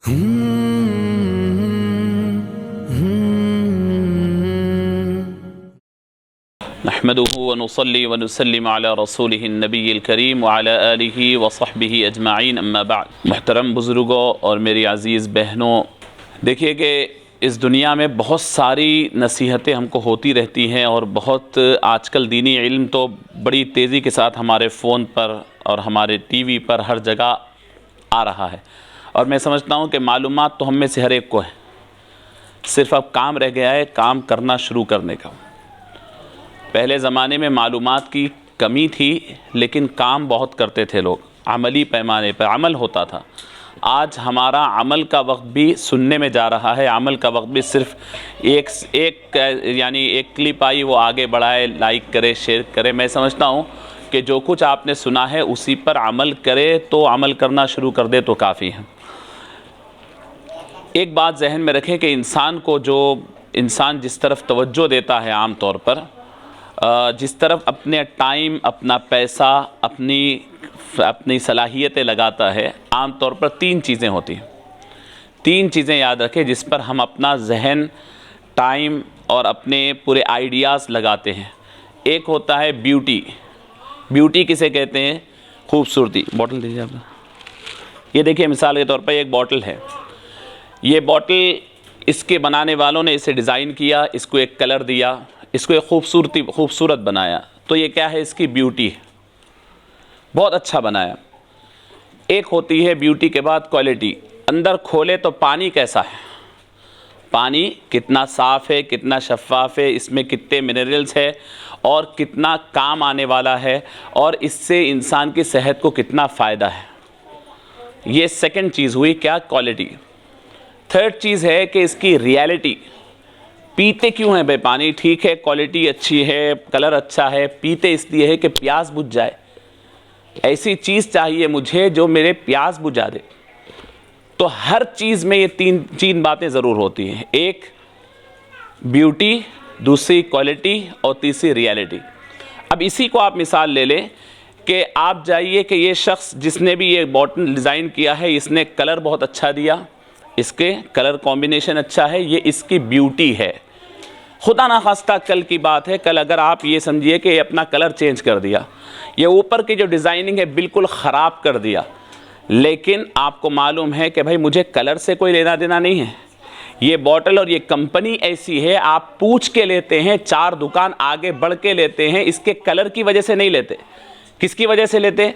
نحمده ونصلي ونسلم على رسوله النبی الکریم وعلى آلہ وصحبہ اجمعین اما بعد۔ محترم بزرگوں اور میری عزیز بہنوں، دیکھیے کہ اس دنیا میں بہت ساری نصیحتیں ہم کو ہوتی رہتی ہیں، اور بہت آج کل دینی علم تو بڑی تیزی کے ساتھ ہمارے فون پر اور ہمارے ٹی وی پر ہر جگہ آ رہا ہے، اور میں سمجھتا ہوں کہ معلومات تو ہم میں سے ہر ایک کو ہے، صرف اب کام رہ گیا ہے کام کرنا شروع کرنے کا۔ پہلے زمانے میں معلومات کی کمی تھی، لیکن کام بہت کرتے تھے لوگ، عملی پیمانے پر عمل ہوتا تھا۔ آج ہمارا عمل کا وقت بھی سننے میں جا رہا ہے، عمل کا وقت بھی صرف ایک کلپ آئی وہ آگے بڑھائے، لائک کرے، شیئر کرے۔ میں سمجھتا ہوں کہ جو کچھ آپ نے سنا ہے اسی پر عمل کرے، تو عمل کرنا شروع کر دے تو کافی ہے۔ ایک بات ذہن میں رکھیں کہ انسان جس طرف توجہ دیتا ہے عام طور پر، جس طرف اپنے ٹائم، اپنا پیسہ، اپنی صلاحیتیں لگاتا ہے، عام طور پر تین چیزیں ہوتی ہیں۔ تین چیزیں یاد رکھیں جس پر ہم اپنا ذہن، ٹائم اور اپنے پورے آئیڈیاز لگاتے ہیں۔ ایک ہوتا ہے بیوٹی۔ بیوٹی کسے کہتے ہیں؟ خوبصورتی۔ بوٹل دیجیے آپ۔ یہ دیکھیے مثال کے طور پر ایک بوٹل ہے، یہ بوٹل اس کے بنانے والوں نے اسے ڈیزائن کیا، اس کو ایک کلر دیا، اس کو ایک خوبصورت بنایا، تو یہ کیا ہے؟ اس کی بیوٹی ہے، بہت اچھا بنایا۔ ایک ہوتی ہے بیوٹی کے بعد کوالٹی۔ اندر کھولے تو پانی کیسا ہے، پانی کتنا صاف ہے، کتنا شفاف ہے، اس میں کتنے منرلز ہے اور کتنا کام آنے والا ہے، اور اس سے انسان کی صحت کو کتنا فائدہ ہے۔ یہ سیکنڈ چیز ہوئی، کیا؟ کوالٹی۔ تھرڈ چیز ہے کہ اس کی ریالٹی۔ پیتے کیوں ہیں بھائی پانی؟ ٹھیک ہے کوالٹی اچھی ہے، کلر اچھا ہے، پیتے اس لیے ہے کہ پیاس بجھ جائے۔ ایسی چیز چاہیے مجھے جو میرے پیاس بجھا دے۔ تو ہر چیز میں یہ تین باتیں ضرور ہوتی ہیں، ایک بیوٹی، دوسری کوالٹی اور تیسری ریالٹی۔ اب اسی کو آپ مثال لے لیں کہ آپ جائیے کہ یہ شخص جس نے بھی یہ بوٹل ڈیزائن کیا ہے، اس نے کلر بہت اچھا دیا، اس کے کلر کمبینیشن اچھا ہے، یہ اس کی بیوٹی ہے۔ خدا نخواستہ کل کی بات ہے، کل اگر آپ یہ سمجھیے کہ یہ اپنا کلر چینج کر دیا، یہ اوپر کی جو ڈیزائننگ ہے بالکل خراب کر دیا، لیکن آپ کو معلوم ہے کہ بھائی مجھے کلر سے کوئی لینا دینا نہیں ہے، یہ بوٹل اور یہ کمپنی ایسی ہے، آپ پوچھ کے لیتے ہیں، 4 دکان آگے بڑھ کے لیتے ہیں، اس کے کلر کی وجہ سے نہیں لیتے۔ کس کی وجہ سے لیتے؟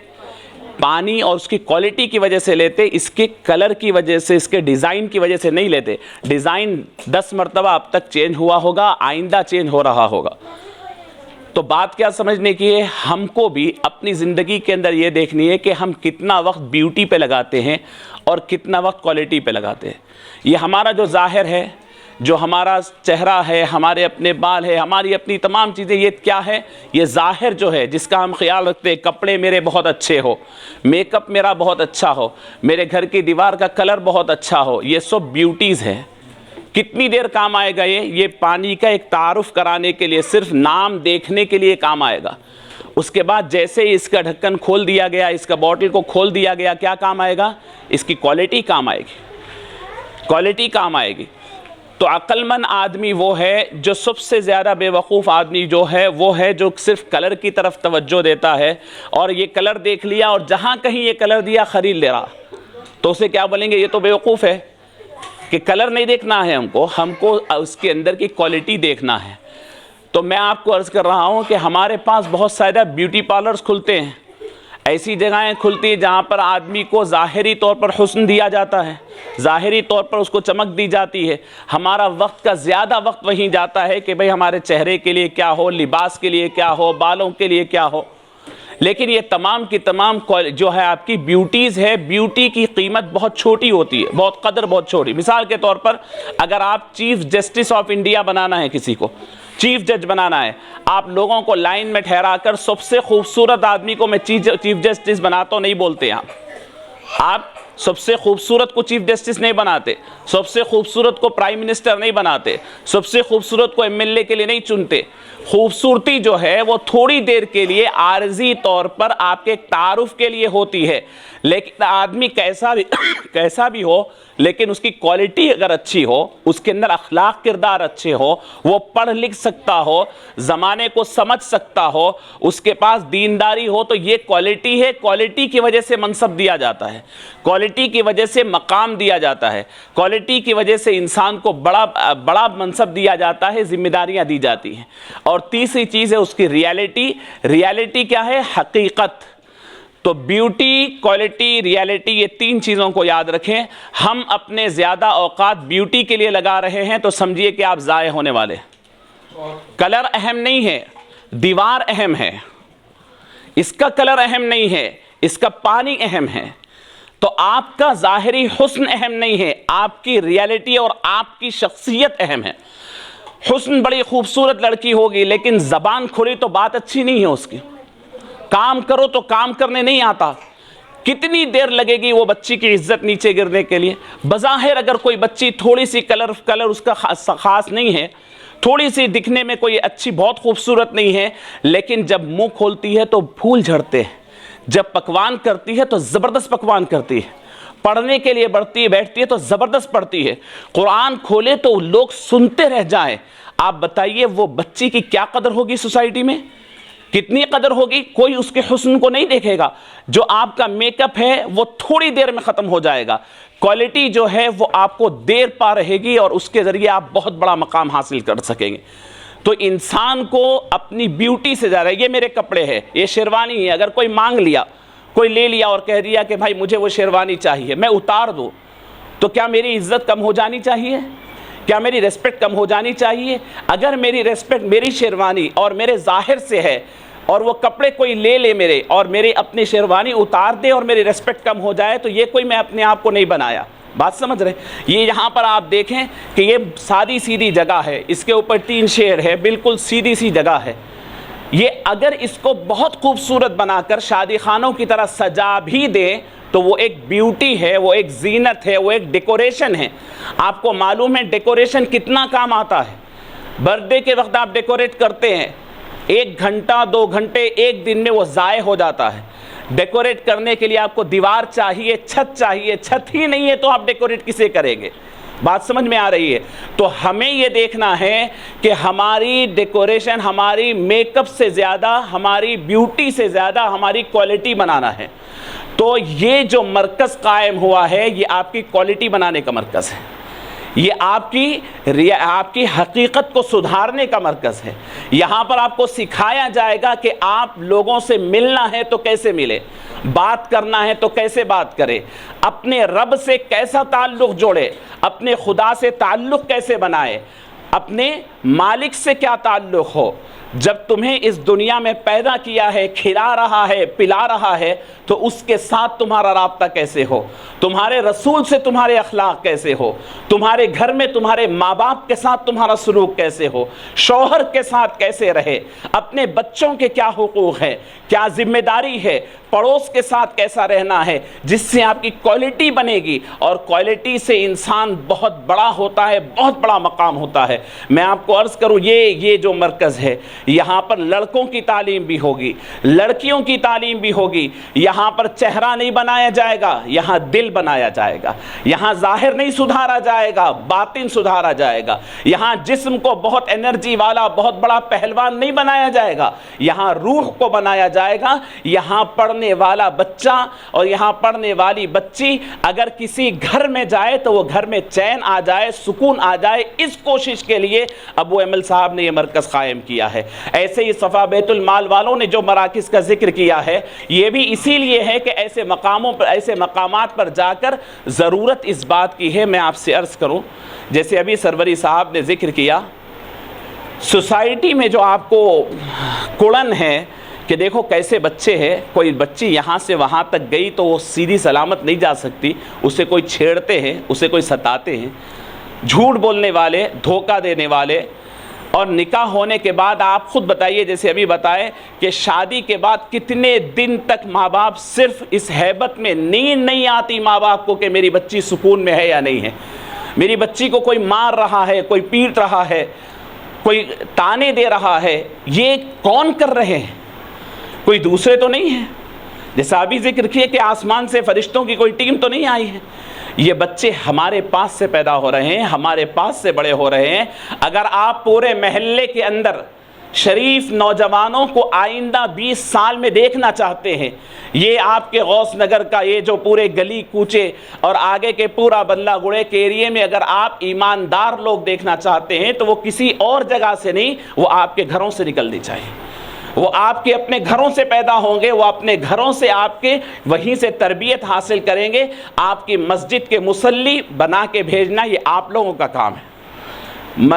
پانی اور اس کی کوالٹی کی وجہ سے لیتے، اس کے کلر کی وجہ سے، اس کے ڈیزائن کی وجہ سے نہیں لیتے۔ ڈیزائن 10 مرتبہ اب تک چینج ہوا ہوگا، آئندہ چینج ہو رہا ہوگا۔ تو بات کیا سمجھنے کی ہے؟ ہم کو بھی اپنی زندگی کے اندر یہ دیکھنی ہے کہ ہم کتنا وقت بیوٹی پہ لگاتے ہیں اور کتنا وقت کوالٹی پہ لگاتے ہیں۔ یہ ہمارا جو ظاہر ہے، جو ہمارا چہرہ ہے، ہمارے اپنے بال ہے، ہماری اپنی تمام چیزیں، یہ کیا ہے؟ یہ ظاہر جو ہے جس کا ہم خیال رکھتے ہیں، کپڑے میرے بہت اچھے ہو، میک اپ میرا بہت اچھا ہو، میرے گھر کی دیوار کا کلر بہت اچھا ہو، یہ سب بیوٹیز ہے۔ کتنی دیر کام آئے گا یہ پانی کا ایک تعارف کرانے کے لیے، صرف نام دیکھنے کے لیے کام آئے گا۔ اس کے بعد جیسے ہی اس کا ڈھکن کھول دیا گیا، اس کا بوٹل کو کھول دیا گیا، کیا کام آئے گا؟ اس کی کوالٹی کام آئے گی، کوالٹی کام آئے گی۔ تو عقل مند آدمی وہ ہے، جو سب سے زیادہ بے وقوف آدمی جو ہے وہ ہے جو صرف کلر کی طرف توجہ دیتا ہے، اور یہ کلر دیکھ لیا اور جہاں کہیں یہ کلر دیا خرید لے رہا، تو اسے کیا بولیں گے؟ یہ تو بے وقوف ہے، کہ کلر نہیں دیکھنا ہے ہم کو اس کے اندر کی کوالٹی دیکھنا ہے۔ تو میں آپ کو عرض کر رہا ہوں کہ ہمارے پاس بہت زیادہ بیوٹی پارلرز کھلتے ہیں، ایسی جگہیں کھلتی ہیں جہاں پر آدمی کو ظاہری طور پر حسن دیا جاتا ہے، ظاہری طور پر اس کو چمک دی جاتی ہے۔ ہمارا وقت کا زیادہ وقت وہیں جاتا ہے کہ بھئی ہمارے چہرے کے لیے کیا ہو، لباس کے لیے کیا ہو، بالوں کے لیے کیا ہو۔ لیکن یہ تمام کی تمام جو ہے آپ کی بیوٹیز ہے، بیوٹی کی قیمت بہت چھوٹی ہوتی ہے، بہت قدر بہت چھوٹی۔ مثال کے طور پر اگر آپ چیف جسٹس آف انڈیا بنانا ہے، کسی کو چیف جج بنانا ہے، آپ لوگوں کو لائن میں ٹھہرا کر سب سے خوبصورت آدمی کو میں چیف جسٹس بناتا ہوں نہیں بولتے ہیں، آپ سب سے خوبصورت کو چیف جسٹس نہیں بناتے، سب سے خوبصورت کو پرائم منسٹر نہیں بناتے، سب سے خوبصورت کو MLA کے لیے نہیں چنتے۔ خوبصورتی جو ہے وہ تھوڑی دیر کے لیے عارضی طور پر آپ کے تعارف کے لیے ہوتی ہے، لیکن آدمی کیسا بھی ہو، لیکن اس کی کوالٹی اگر اچھی ہو، اس کے اندر اخلاق کردار اچھے ہو، وہ پڑھ لکھ سکتا ہو، زمانے کو سمجھ سکتا ہو، اس کے پاس دینداری ہو، تو یہ کوالٹی ہے۔ کوالٹی کی وجہ سے منصب دیا جاتا ہے، کوالٹی کی وجہ سے مقام دیا جاتا ہے، کوالٹی کی وجہ سے انسان کو بڑا منصب دیا جاتا ہے، ذمہ داریاں دی جاتی ہیں۔ اور تیسری چیز ہے اس کی ریالٹی۔ ریالٹی کیا ہے؟ حقیقت۔ تو بیوٹی، کوالٹی، ریالٹی، یہ تین چیزوں کو یاد رکھیں۔ ہم اپنے زیادہ اوقات بیوٹی کے لیے لگا رہے ہیں تو سمجھیے کہ آپ ضائع ہونے والے۔ کلر اہم نہیں ہے، دیوار اہم ہے، اس کا کلر اہم نہیں ہے، اس کا پانی اہم ہے۔ تو آپ کا ظاہری حسن اہم نہیں ہے، آپ کی ریالٹی اور آپ کی شخصیت اہم ہے۔ حسن بڑی خوبصورت لڑکی ہوگی لیکن زبان کھلی تو بات اچھی نہیں ہے اس کی، کام کرو تو کام کرنے نہیں آتا، کتنی دیر لگے گی وہ بچی کی عزت نیچے گرنے کے لیے۔ بظاہر اگر کوئی بچی تھوڑی سی کلر اس کا خاص نہیں ہے، تھوڑی سی دکھنے میں کوئی اچھی بہت خوبصورت نہیں ہے، لیکن جب منہ کھولتی ہے تو پھول جھڑتے ہیں، جب پکوان کرتی ہے تو زبردست پکوان کرتی ہے، پڑھنے کے لیے بیٹھتی ہے تو زبردست پڑھتی ہے، قرآن کھولے تو لوگ سنتے رہ جائیں۔ آپ بتائیے وہ بچی کی کیا قدر ہوگی سوسائٹی میں، کتنی قدر ہوگی؟ کوئی اس کے حسن کو نہیں دیکھے گا۔ جو آپ کا میک اپ ہے وہ تھوڑی دیر میں ختم ہو جائے گا، کوالٹی جو ہے وہ آپ کو دیر پا رہے گی اور اس کے ذریعے آپ بہت بڑا مقام حاصل کر سکیں گے۔ تو انسان کو اپنی بیوٹی سے زیادہ، یہ میرے کپڑے ہیں، یہ شیروانی ہے، اگر کوئی مانگ لیا، کوئی لے لیا اور کہہ دیا کہ بھائی مجھے وہ شیروانی چاہیے، میں اتار دوں، تو کیا میری عزت کم ہو جانی چاہیے؟ کیا میری ریسپیکٹ کم ہو جانی چاہیے؟ اگر میری ریسپیکٹ میری شیروانی اور میرے ظاہر سے ہے اور وہ کپڑے کوئی لے میرے اور میرے اپنی شیروانی اتار دے اور میری ریسپیکٹ کم ہو جائے، تو یہ کوئی میں اپنے آپ کو نہیں بنایا۔ بات سمجھ رہے؟ یہ یہاں پر آپ دیکھیں کہ یہ سادی سیدھی جگہ ہے، اس کے اوپر 3 شیر ہے، بالکل سیدھی سی جگہ ہے۔ یہ اگر اس کو بہت خوبصورت بنا کر شادی خانوں کی طرح سجا بھی دیں تو وہ ایک بیوٹی ہے، وہ ایک زینت ہے، وہ ایک ڈیکوریشن ہے۔ آپ کو معلوم ہے ڈیکوریشن کتنا کام آتا ہے؟ برتھ ڈے کے وقت آپ ڈیکوریٹ کرتے ہیں، 1 گھنٹہ 2 گھنٹے ایک دن میں وہ ضائع ہو جاتا ہے۔ ڈیکوریٹ کرنے کے لیے آپ کو دیوار چاہیے، چھت چاہیے، چھت ہی نہیں ہے تو آپ ڈیکوریٹ کسے کریں گے؟ بات سمجھ میں آ رہی ہے؟ تو ہمیں یہ دیکھنا ہے کہ ہماری ڈیکوریشن، ہماری میک اپ سے زیادہ، ہماری بیوٹی سے زیادہ ہماری کوالٹی بنانا ہے۔ تو یہ جو مرکز قائم ہوا ہے یہ آپ کی کوالٹی بنانے کا مرکز ہے، یہ آپ کی حقیقت کو سدھارنے کا مرکز ہے۔ یہاں پر آپ کو سکھایا جائے گا کہ آپ لوگوں سے ملنا ہے تو کیسے ملے، بات کرنا ہے تو کیسے بات کرے، اپنے رب سے کیسا تعلق جوڑے، اپنے خدا سے تعلق کیسے بنائے، اپنے مالک سے کیا تعلق ہو۔ جب تمہیں اس دنیا میں پیدا کیا ہے، کھلا رہا ہے، پلا رہا ہے، تو اس کے ساتھ تمہارا رابطہ کیسے ہو، تمہارے رسول سے تمہارے اخلاق کیسے ہو، تمہارے گھر میں تمہارے ماں باپ کے ساتھ تمہارا سلوک کیسے ہو، شوہر کے ساتھ کیسے رہے، اپنے بچوں کے کیا حقوق ہے، کیا ذمہ داری ہے، پڑوس کے ساتھ کیسا رہنا ہے، جس سے آپ کی کوالٹی بنے گی، اور کوالٹی سے انسان بہت بڑا ہوتا ہے، بہت بڑا مقام ہوتا ہے۔ میں آپ کو عرض کروں یہ جو مرکز ہے یہاں پر لڑکوں کی تعلیم بھی ہوگی، لڑکیوں کی تعلیم بھی ہوگی۔ یہاں پر چہرہ نہیں بنایا جائے گا، یہاں دل بنایا جائے گا۔ یہاں ظاہر نہیں سدھارا جائے گا، باطن سدھارا جائے گا۔ یہاں جسم کو بہت انرجی والا، بہت بڑا پہلوان نہیں بنایا جائے گا، یہاں روح کو بنایا جائے گا۔ یہاں پڑھنے والا بچہ اور یہاں پڑھنے والی بچی اگر کسی گھر میں جائے تو وہ گھر میں چین آ جائے، سکون آ جائے، اس کوشش کے لیے ابو ایمل صاحب نے یہ مرکز قائم کیا ہے۔ ایسے ہی صفا بیت المال والوں نے جو مراکز کا ذکر کیا ہے یہ بھی اسی لیے ہے کہ ایسے مقامات پر جا کر ضرورت اس بات کی ہے۔ میں آپ سے عرض کروں، جیسے ابھی سروری صاحب نے ذکر کیا، سوسائٹی میں جو آپ کو کڑن ہے کہ دیکھو کیسے بچے ہیں، کوئی بچی یہاں سے وہاں تک گئی تو وہ سیدھی سلامت نہیں جا سکتی، اسے کوئی چھیڑتے ہیں، اسے کوئی ستاتے ہیں، جھوٹ بولنے والے، دھوکہ دینے والے، اور نکاح ہونے کے بعد آپ خود بتائیے، جیسے ابھی بتائے کہ شادی کے بعد کتنے دن تک ماں باپ صرف اس ہیبت میں، نیند نہیں آتی ماں باپ کو کہ میری بچی سکون میں ہے یا نہیں ہے، میری بچی کو کوئی مار رہا ہے، کوئی پیٹ رہا ہے، کوئی تانے دے رہا ہے، یہ کون کر رہے ہیں؟ کوئی دوسرے تو نہیں ہیں؟ جیسا ابھی ذکر کیے کہ آسمان سے فرشتوں کی کوئی ٹیم تو نہیں آئی ہے، یہ بچے ہمارے پاس سے پیدا ہو رہے ہیں، ہمارے پاس سے بڑے ہو رہے ہیں۔ اگر آپ پورے محلے کے اندر شریف نوجوانوں کو آئندہ 20 سال میں دیکھنا چاہتے ہیں، یہ آپ کے غوث نگر کا یہ جو پورے گلی کوچے اور آگے کے پورا بلہ گڑے کے ایریے میں اگر آپ ایماندار لوگ دیکھنا چاہتے ہیں تو وہ کسی اور جگہ سے نہیں، وہ آپ کے گھروں سے نکلنی چاہیے، وہ آپ کے اپنے گھروں سے پیدا ہوں گے، وہ اپنے گھروں سے آپ کے وہیں سے تربیت حاصل کریں گے۔ آپ کی مسجد کے مصلی بنا کے بھیجنا یہ آپ لوگوں کا کام ہے،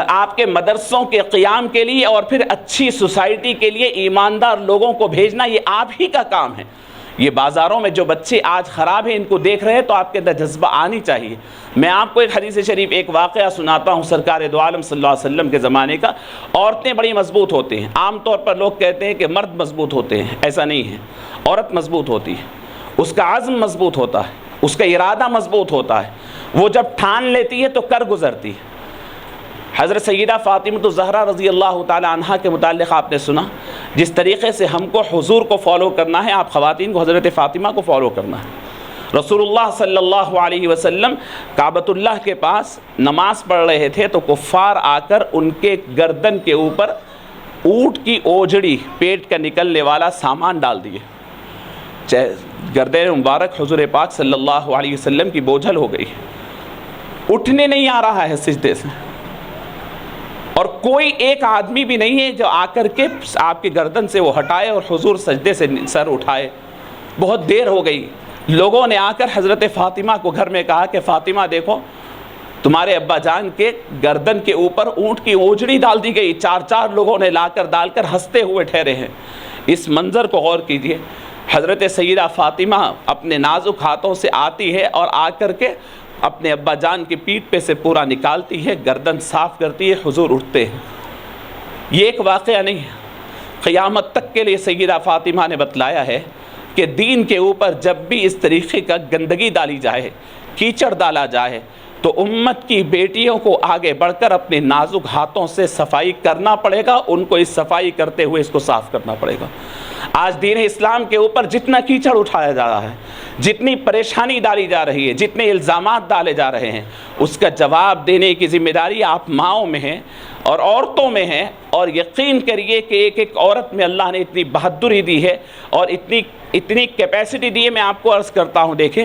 آپ کے مدرسوں کے قیام کے لیے اور پھر اچھی سوسائٹی کے لیے ایماندار لوگوں کو بھیجنا یہ آپ ہی کا کام ہے۔ یہ بازاروں میں جو بچے آج خراب ہیں، ان کو دیکھ رہے ہیں تو آپ کے اندر جذبہ آنی چاہیے۔ میں آپ کو ایک حدیث شریف، ایک واقعہ سناتا ہوں سرکار دو عالم صلی اللہ علیہ وسلم کے زمانے کا۔ عورتیں بڑی مضبوط ہوتی ہیں، عام طور پر لوگ کہتے ہیں کہ مرد مضبوط ہوتے ہیں، ایسا نہیں ہے، عورت مضبوط ہوتی ہے، اس کا عزم مضبوط ہوتا ہے، اس کا ارادہ مضبوط ہوتا ہے، وہ جب ٹھان لیتی ہے تو کر گزرتی ہے۔ حضرت سیدہ فاطمہ الزہرا رضی اللہ تعالی عنہا کے متعلق آپ نے سنا، جس طریقے سے ہم کو حضور کو فالو کرنا ہے، آپ خواتین کو حضرت فاطمہ کو فالو کرنا ہے۔ رسول اللہ صلی اللہ علیہ وسلم کعبۃ اللہ کے پاس نماز پڑھ رہے تھے تو کفار آ کر ان کے گردن کے اوپر اونٹ کی اوجڑی، پیٹ کا نکلنے والا سامان ڈال دیے، گردن مبارک حضور پاک صلی اللہ علیہ وسلم کی بوجھل ہو گئی، اٹھنے نہیں آ رہا ہے سجدے سے، اور کوئی ایک آدمی بھی نہیں ہے جو آ کر کے آپ کی گردن سے وہ ہٹائے اور حضور سجدے سے سر اٹھائے۔ بہت دیر ہو گئی، لوگوں نے آ کر حضرت فاطمہ کو گھر میں کہا کہ فاطمہ دیکھو تمہارے ابا جان کے گردن کے اوپر اونٹ کی اوجڑی ڈال دی گئی، چار لوگوں نے لا کر ڈال کر ہنستے ہوئے ٹھہرے ہیں۔ اس منظر کو غور کیجئے، حضرت سیدہ فاطمہ اپنے نازک ہاتھوں سے آتی ہے اور آ کر کے اپنے ابا جان کی پیٹھ پہ سے پورا نکالتی ہے، گردن صاف کرتی ہے، حضور اٹھتے ہیں۔ یہ ایک واقعہ نہیں ہے، قیامت تک کے لیے سیدہ فاطمہ نے بتلایا ہے کہ دین کے اوپر جب بھی اس طریقے کا گندگی ڈالی جائے، کیچڑ ڈالا جائے، تو امت کی بیٹیوں کو آگے بڑھ کر اپنے نازک ہاتھوں سے صفائی کرنا پڑے گا، ان کو اس صفائی کرتے ہوئے اس کو صاف کرنا پڑے گا۔ آج دین اسلام کے اوپر جتنا کیچڑ اٹھایا جا رہا ہے، جتنی پریشانی ڈالی جا رہی ہے، جتنے الزامات ڈالے جا رہے ہیں، اس کا جواب دینے کی ذمہ داری آپ ماؤں میں ہے اور عورتوں میں ہے۔ اور یقین کریے کہ ایک ایک عورت میں اللہ نے اتنی بہادری دی ہے اور اتنی کیپیسٹی دی ہے۔ میں آپ کو عرض کرتا ہوں، دیکھیں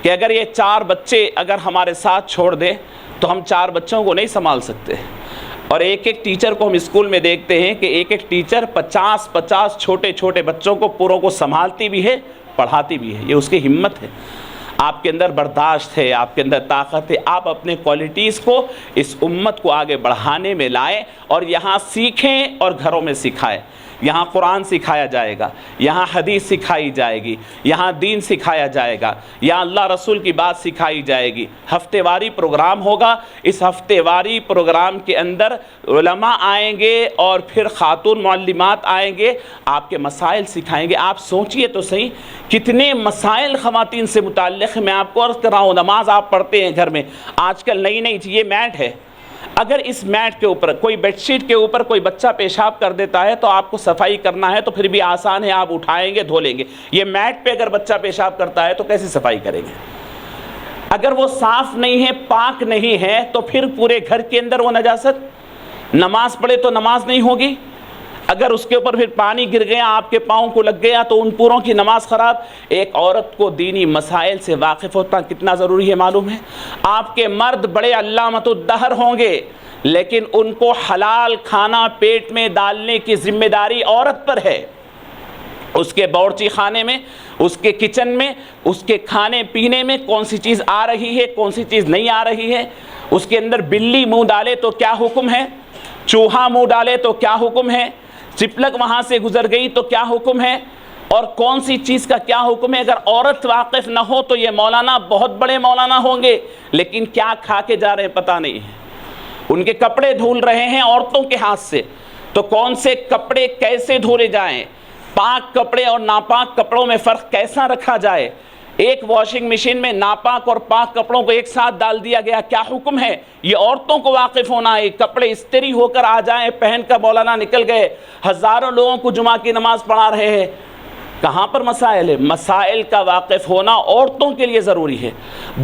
کہ اگر یہ 4 بچے اگر ہمارے ساتھ چھوڑ دیں تو ہم 4 بچوں کو نہیں سنبھال سکتے، اور ایک ایک ٹیچر کو ہم اسکول میں دیکھتے ہیں کہ ایک ایک ٹیچر 50 چھوٹے بچوں کو پوروں کو سنبھالتی بھی ہے، پڑھاتی بھی ہے۔ یہ اس کی ہمت ہے، آپ کے اندر برداشت ہے، آپ کے اندر طاقت ہے۔ آپ اپنے کوالٹیز کو اس امت کو آگے بڑھانے میں لائیں اور یہاں سیکھیں اور گھروں میں سکھائیں۔ یہاں قرآن سکھایا جائے گا، یہاں حدیث سکھائی جائے گی، یہاں دین سکھایا جائے گا، یہاں اللہ رسول کی بات سکھائی جائے گی۔ ہفتے واری پروگرام ہوگا، اس ہفتے واری پروگرام کے اندر علماء آئیں گے اور پھر خاتون معلمات آئیں گے، آپ کے مسائل سکھائیں گے۔ آپ سوچئے تو صحیح کتنے مسائل خواتین سے متعلق میں آپ کو عرض کر رہا ہوں۔ نماز آپ پڑھتے ہیں گھر میں، آج کل نئی چیز یہ میٹ ہے، اگر اس میٹ کے اوپر کوئی بیڈ شیٹ کے اوپر کوئی بچہ پیشاب کر دیتا ہے تو آپ کو صفائی کرنا ہے تو پھر بھی آسان ہے، آپ اٹھائیں گے، دھو لیں گے۔ یہ میٹ پہ اگر بچہ پیشاب کرتا ہے تو کیسے صفائی کریں گے؟ اگر وہ صاف نہیں ہے، پاک نہیں ہے، تو پھر پورے گھر کے اندر وہ نجاست، نماز پڑھے تو نماز نہیں ہوگی۔ اگر اس کے اوپر پھر پانی گر گیا، آپ کے پاؤں کو لگ گیا تو ان پوروں کی نماز خراب۔ ایک عورت کو دینی مسائل سے واقف ہونا کتنا ضروری ہے معلوم ہے؟ آپ کے مرد بڑے علامۃ الدہر ہوں گے، لیکن ان کو حلال کھانا پیٹ میں ڈالنے کی ذمہ داری عورت پر ہے۔ اس کے باورچی خانے میں، اس کے کچن میں، اس کے کھانے پینے میں کون سی چیز آ رہی ہے، کون سی چیز نہیں آ رہی ہے، اس کے اندر بلی منہ ڈالے تو کیا حکم ہے، چوہا منہ ڈالے تو کیا حکم ہے، چپلک وہاں سے گزر گئی تو کیا حکم ہے، اور کون سی چیز کا کیا حکم ہے۔ اگر عورت واقف نہ ہو تو یہ مولانا بہت بڑے مولانا ہوں گے، لیکن کیا کھا کے جا رہے ہیں پتہ نہیں ہے۔ ان کے کپڑے دھل رہے ہیں عورتوں کے ہاتھ سے، تو کون سے کپڑے کیسے دھونے جائیں، پاک کپڑے اور ناپاک کپڑوں میں فرق کیسا رکھا جائے، ایک واشنگ مشین میں ناپاک اور پاک کپڑوں کو ایک ساتھ ڈال دیا گیا، کیا حکم ہے، یہ عورتوں کو واقف ہونا ہے۔ کپڑے استری ہو کر آ جائیں، پہن کر مولانا نکل گئے، ہزاروں لوگوں کو جمعہ کی نماز پڑھا رہے ہیں، کہاں پر مسائل ہے؟ مسائل کا واقف ہونا عورتوں کے لیے ضروری ہے۔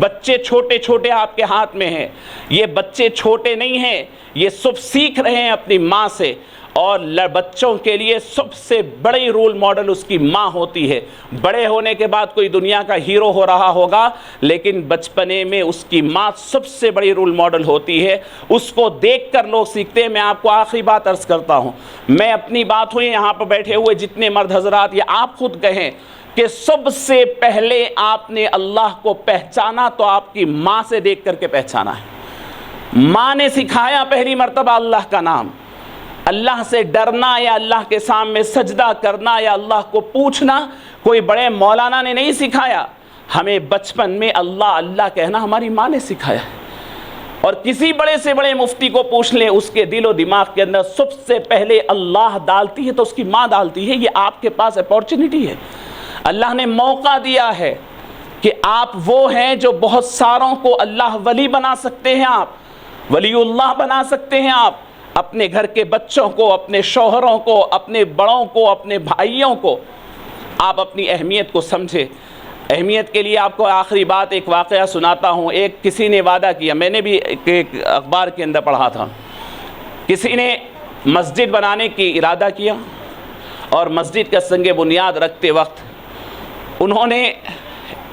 بچے چھوٹے چھوٹے آپ کے ہاتھ میں ہیں، یہ بچے چھوٹے نہیں ہیں، یہ سب سیکھ رہے ہیں اپنی ماں سے، اور بچوں کے لیے سب سے بڑی رول ماڈل اس کی ماں ہوتی ہے۔ بڑے ہونے کے بعد کوئی دنیا کا ہیرو ہو رہا ہوگا، لیکن بچپنے میں اس کی ماں سب سے بڑی رول ماڈل ہوتی ہے، اس کو دیکھ کر لوگ سیکھتے ہیں۔ میں آپ کو آخری بات عرض کرتا ہوں، میں اپنی بات ہوئی یہاں پر بیٹھے ہوئے جتنے مرد حضرات، یا آپ خود کہیں کہ سب سے پہلے آپ نے اللہ کو پہچانا تو آپ کی ماں سے دیکھ کر کے پہچانا ہے۔ ماں نے سکھایا پہلی مرتبہ اللہ کا نام، اللہ سے ڈرنا یا اللہ کے سامنے سجدہ کرنا یا اللہ کو پوچھنا کوئی بڑے مولانا نے نہیں سکھایا، ہمیں بچپن میں اللہ اللہ کہنا ہماری ماں نے سکھایا ہے۔ اور کسی بڑے سے بڑے مفتی کو پوچھ لیں، اس کے دل و دماغ کے اندر سب سے پہلے اللہ ڈالتی ہے تو اس کی ماں ڈالتی ہے۔ یہ آپ کے پاس اپورچونٹی ہے، اللہ نے موقع دیا ہے کہ آپ وہ ہیں جو بہت ساروں کو اللہ ولی بنا سکتے ہیں، آپ ولی اللہ بنا سکتے ہیں، آپ اپنے گھر کے بچوں کو، اپنے شوہروں کو، اپنے بڑوں کو، اپنے بھائیوں کو، آپ اپنی اہمیت کو سمجھے۔ اہمیت کے لیے آپ کو آخری بات ایک واقعہ سناتا ہوں۔ ایک کسی نے وعدہ کیا، میں نے بھی ایک اخبار کے اندر پڑھا تھا، کسی نے مسجد بنانے کی ارادہ کیا، اور مسجد کا سنگ بنیاد رکھتے وقت انہوں نے،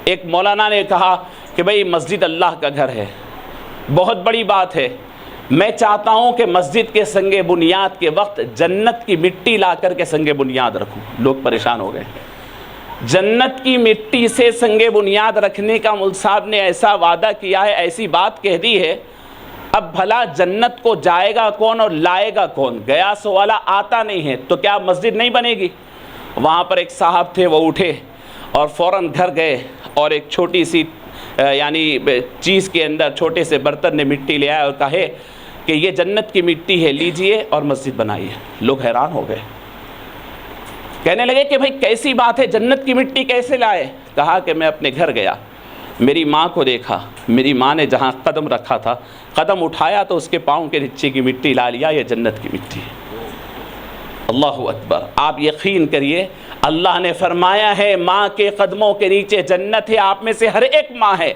ایک مولانا نے کہا کہ بھئی مسجد اللہ کا گھر ہے، بہت بڑی بات ہے، میں چاہتا ہوں کہ مسجد کے سنگ بنیاد کے وقت جنت کی مٹی لا کر کے سنگ بنیاد رکھوں۔ لوگ پریشان ہو گئے، جنت کی مٹی سے سنگ بنیاد رکھنے کا مل صاحب نے ایسا وعدہ کیا ہے، ایسی بات کہہ دی ہے، اب بھلا جنت کو جائے گا کون اور لائے گا کون؟ گیا سو والا آتا نہیں ہے، تو کیا مسجد نہیں بنے گی؟ وہاں پر ایک صاحب تھے، وہ اٹھے اور فوراً گھر گئے اور ایک چھوٹی سی یعنی چیز کے اندر چھوٹے سے برتن میں مٹی لے آئے اور کہے کہ یہ جنت کی مٹی ہے، لیجئے اور مسجد بنائیے۔ لوگ حیران ہو گئے، کہنے لگے کہ بھئی کیسی بات ہے، جنت کی مٹی کیسے لائے؟ کہا کہ میں اپنے گھر گیا، میری ماں کو دیکھا، میری ماں نے جہاں قدم رکھا تھا، قدم اٹھایا تو اس کے پاؤں کے نیچے کی مٹی لا لیا، یہ جنت کی مٹی ہے۔ اللہ اکبر! آپ یقین کریے، اللہ نے فرمایا ہے ماں کے قدموں کے نیچے جنت ہے، آپ میں سے ہر ایک ماں ہے۔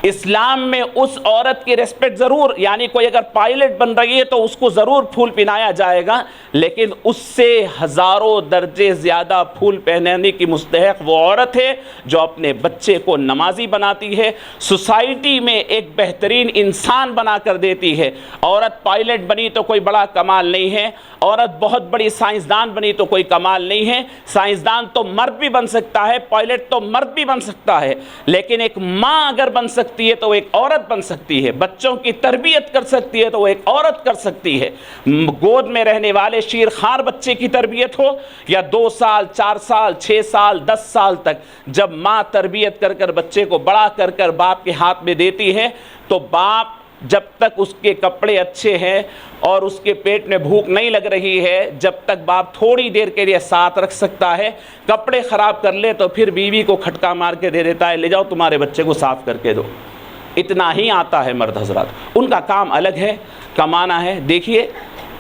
اسلام میں اس عورت کی ریسپیکٹ ضرور، یعنی کوئی اگر پائلٹ بن رہی ہے تو اس کو ضرور پھول پہنایا جائے گا، لیکن اس سے ہزاروں درجے زیادہ پھول پہنانے کی مستحق وہ عورت ہے جو اپنے بچے کو نمازی بناتی ہے، سوسائٹی میں ایک بہترین انسان بنا کر دیتی ہے۔ عورت پائلٹ بنی تو کوئی بڑا کمال نہیں ہے، عورت بہت بڑی سائنسدان بنی تو کوئی کمال نہیں ہے، سائنسدان تو مرد بھی بن سکتا ہے، پائلٹ تو مرد بھی بن سکتا ہے، لیکن ایک ماں اگر بن سکتی ہے تو ایک عورت بن سکتی ہے، بچوں کی تربیت کر سکتی ہے تو وہ ایک عورت کر سکتی ہے۔ گود میں رہنے والے شیر خوار بچے کی تربیت ہو یا 2 سال 4 سال 6 سال 10 سال تک، جب ماں تربیت کر کر بچے کو بڑا کر کر باپ کے ہاتھ میں دیتی ہے تو باپ جب تک اس کے کپڑے اچھے ہیں اور اس کے پیٹ میں بھوک نہیں لگ رہی ہے، جب تک باپ تھوڑی دیر کے لیے ساتھ رکھ سکتا ہے، کپڑے خراب کر لے تو پھر بیوی کو کھٹکا مار کے دے دیتا ہے، لے جاؤ تمہارے بچے کو صاف کر کے دو۔ اتنا ہی آتا ہے مرد حضرات، ان کا کام الگ ہے، کمانا ہے۔ دیکھیے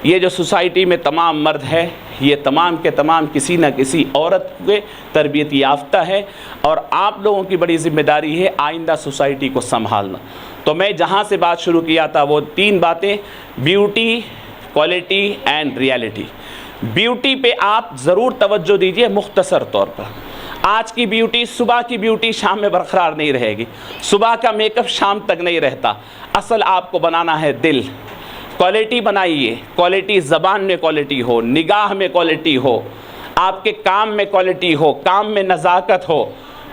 یہ جو سوسائٹی میں تمام مرد ہے، یہ تمام کے تمام کسی نہ کسی عورت کے تربیت یافتہ ہے، اور آپ لوگوں کی بڑی ذمہ داری ہے آئندہ سوسائٹی کو سنبھالنا۔ تو میں جہاں سے بات شروع کیا تھا وہ 3 باتیں، beauty, quality and reality. Beauty پہ آپ ضرور توجہ دیجئے مختصر طور پر۔ آج کی بیوٹی، صبح کی بیوٹی شام میں برقرار نہیں رہے گی، صبح کا میک اپ شام تک نہیں رہتا، اصل آپ کو بنانا ہے دل۔ کوالٹی بنائیے، کوالٹی زبان میں کوالٹی ہو، نگاہ میں کوالٹی ہو، آپ کے کام میں کوالٹی ہو، کام میں نزاکت ہو،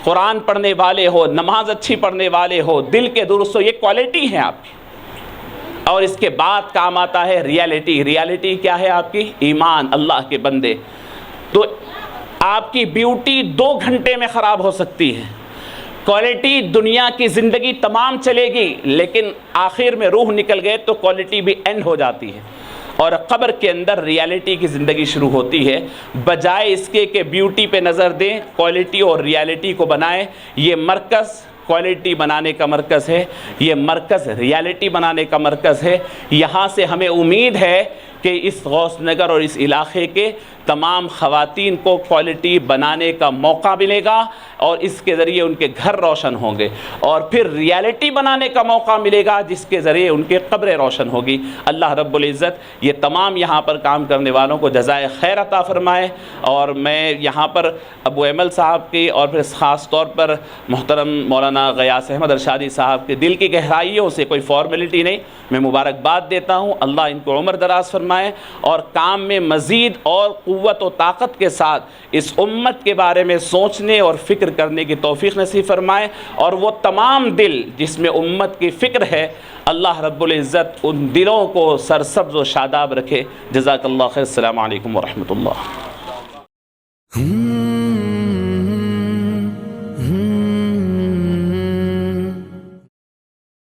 قرآن پڑھنے والے ہو، نماز اچھی پڑھنے والے ہو، دل کے درست ہو، یہ کوالٹی ہے آپ کی۔ اور اس کے بعد کام آتا ہے ریالٹی۔ ریالٹی کیا ہے آپ کی؟ ایمان، اللہ کے بندے۔ تو آپ کی بیوٹی 2 گھنٹے میں خراب ہو سکتی ہے، کوالٹی دنیا کی زندگی تمام چلے گی، لیکن آخر میں روح نکل گئے تو کوالٹی بھی اینڈ ہو جاتی ہے، اور قبر کے اندر ریالٹی کی زندگی شروع ہوتی ہے۔ بجائے اس کے کہ بیوٹی پہ نظر دیں، کوالٹی اور ریالٹی کو بنائیں۔ یہ مرکز کوالٹی بنانے کا مرکز ہے، یہ مرکز ریالٹی بنانے کا مرکز ہے۔ یہاں سے ہمیں امید ہے کہ اس غوث نگر اور اس علاقے کے تمام خواتین کو کوالٹی بنانے کا موقع ملے گا، اور اس کے ذریعے ان کے گھر روشن ہوں گے، اور پھر ریالٹی بنانے کا موقع ملے گا جس کے ذریعے ان کے قبریں روشن ہوگی۔ اللہ رب العزت یہ تمام یہاں پر کام کرنے والوں کو جزائے خیر عطا فرمائے۔ اور میں یہاں پر ابو ایمل صاحب کی اور پھر خاص طور پر محترم مولانا غیاث احمد ارشادی صاحب کے دل کی گہرائیوں سے، کوئی فارمیلٹی نہیں، میں مبارکباد دیتا ہوں۔ اللہ ان کو عمر دراز فرمائے، اور کام میں مزید اور قوت و طاقت کے ساتھ اس امت کے بارے میں سوچنے اور فکر کرنے کی توفیق نصیب فرمائے، اور وہ تمام دل جس میں امت کی فکر ہے، اللہ رب العزت ان دلوں کو سرسبز و شاداب رکھے۔ جزاک اللہ خیر۔ السلام علیکم ورحمۃ اللہ۔